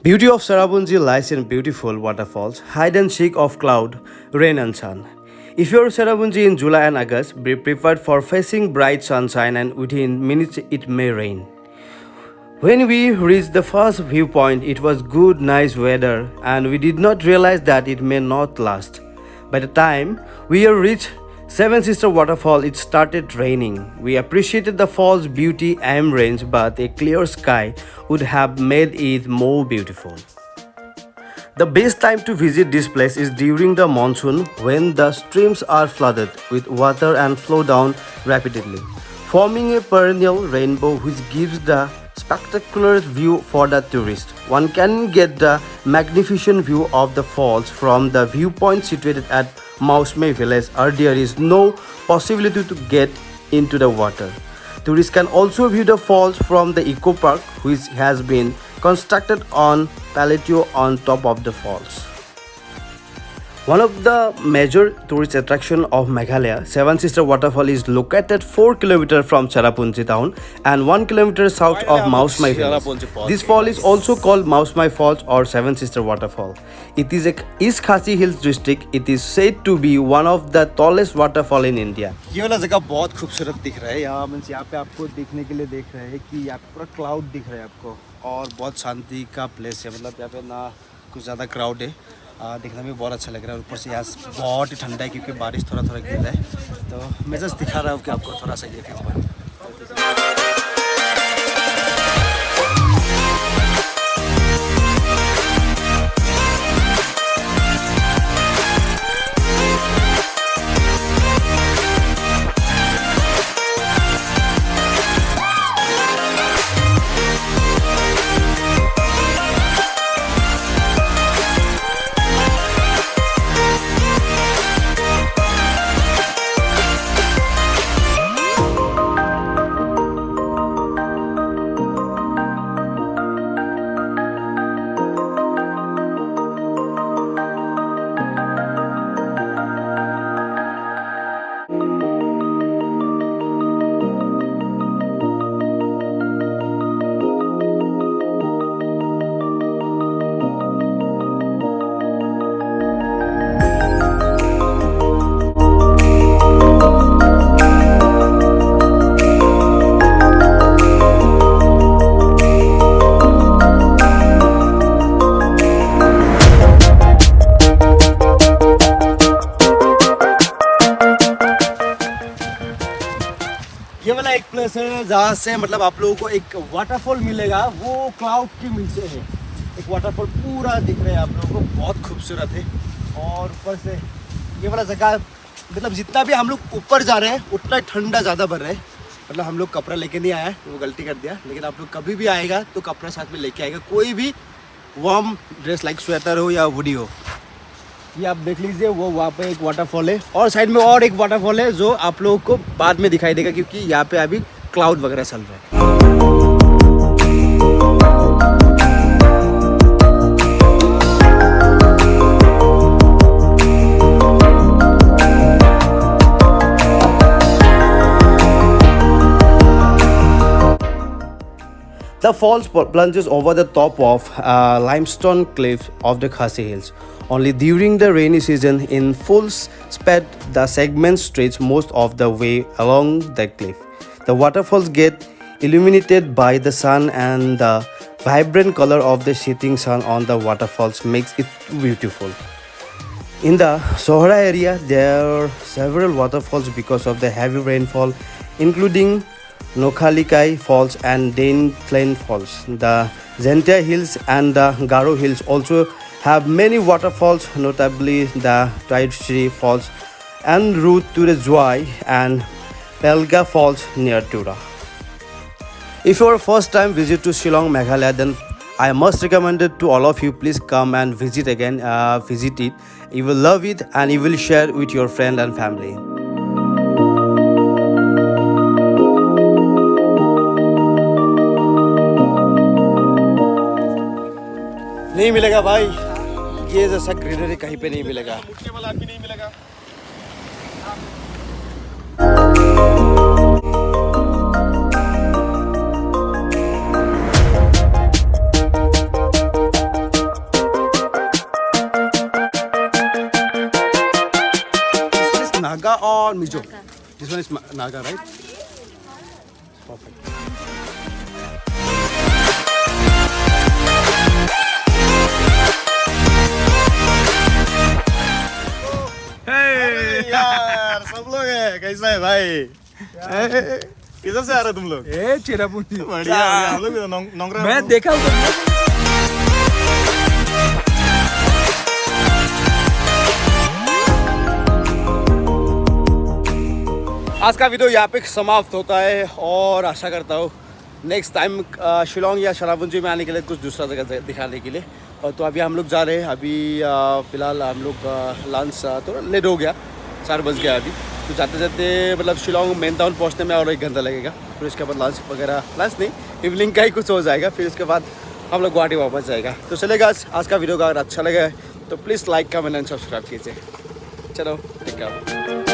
Beauty of Cherrapunjee lies in beautiful waterfalls, hide and seek of cloud, rain and sun. If you're Cherrapunjee in July and August, be prepared for facing bright sunshine and within minutes it may rain. When we reached the first viewpoint, it was good, nice weather, and we did not realize that it may not last. By the time we reached 7sister waterfall, it started raining. We appreciated the fall's beauty and range, but a clear sky would have made it more beautiful. The best time to visit this place is during the monsoon when the streams are flooded with water and flow down rapidly, forming a perennial rainbow which gives the spectacular view for the tourist. One can get the magnificent view of the falls from the viewpoint situated at Mawsmai village, or there is no possibility to get into the water. Tourists can also view the falls from the eco park, which has been constructed on plateau on top of the falls. One of the major tourist attractions of Meghalaya, 7sister waterfall is located 4 km from Cherrapunjee town and 1 km south of Mawsmai village. This fall is also called Mawsmai Falls or 7sister waterfall. It is a East Khasi Hills district. It is said to be one of the tallest waterfall in India. ये वाला जगह बहुत खूबसूरत दिख रहा है। यहाँ पे आपको देखने के लिए देख रहे हैं कि यहाँ पे पूरा क्लाउड दिख रहा है आपको, और बहुत शांति का प्लेस है। मतलब यहाँ पे ना कुछ ज़्यादा क्राउड है, देखने में बहुत अच्छा लग रहा है। ऊपर से यहाँ बहुत ही ठंडा है क्योंकि बारिश थोड़ा थोड़ा गिर रहा है। तो मैं जस्ट दिखा रहा हूँ कि आपको थोड़ा सा ये व्यू। ये वाला एक प्लेस है जहाँ से मतलब आप लोगों को एक वाटरफॉल मिलेगा, वो क्लाउड के नीचे है। एक वाटरफॉल पूरा दिख रहा है आप लोगों को, बहुत खूबसूरत है। और ऊपर से ये वाला जगह मतलब जितना भी हम लोग ऊपर जा रहे हैं उतना ठंडा ज़्यादा बढ़ रहा है। मतलब हम लोग कपड़ा लेके नहीं आया, वो गलती कर दिया, लेकिन आप लोग कभी भी आएगा तो कपड़ा साथ में लेके आएगा, कोई भी वार्म ड्रेस लाइक स्वेटर हो या हुडी हो। ये आप देख लीजिए, वो वहाँ पे एक वाटरफॉल है और साइड में और एक वाटरफॉल है जो आप लोगों को बाद में दिखाई देगा क्योंकि यहाँ पे अभी क्लाउड वगैरह चल रहा है। The falls plunges over the top of limestone cliffs of the Khasi Hills. Only during the rainy season in full speed the segments stretch most of the way along the cliff. The waterfalls get illuminated by the sun, and the vibrant color of the setting sun on the waterfalls makes it beautiful. In the Sohra area there are several waterfalls because of the heavy rainfall, including Nohsngithiang Falls and Plain Falls. The Zentia Hills and the Garo Hills also have many waterfalls, notably the Tripura Falls and route to the Zwai and Pelga Falls near Tripura. If your first time visit to Shillong, Meghalaya, then I must recommend it to all of you. Please come and visit again. Visit it. You will love it and you will share with your friend and family. नहीं मिलेगा भाई, ये जैसा greenery कहीं पे नहीं मिलेगा। भी नहीं मिलेगा। or Mizo? This one is Naga, right? Perfect. Hey यार, सब लोग है, कैसा है भाई? किधर से आ रहे तुम लोग? चेरापुंजी बढ़िया, हम लोग भी नोंगरा। मैं देखा आज का वीडियो यहाँ पे समाप्त होता है और आशा करता हूँ नेक्स्ट टाइम शिलोंग या चेरापुंजी में आने के लिए कुछ दूसरा जगह दिखाने के लिए। और तो अभी हम लोग जा रहे हैं। अभी फ़िलहाल हम लोग लंच थोड़ा लेट हो गया, 4 बज गया अभी। तो जाते जाते मतलब शिलोंग मेन टाउन पहुँचने में और 1 घंटा लगेगा। फिर उसके बाद लंच वगैरह, लंच नहीं, इवनिंग का ही कुछ हो जाएगा। फिर उसके बाद हम लोग गुवाहाटी वापस जाएगा। तो चलेगा, आज का वीडियो का अगर अच्छा लगा है तो please like, comment and subscribe कीजिए। चलो, ठीक है।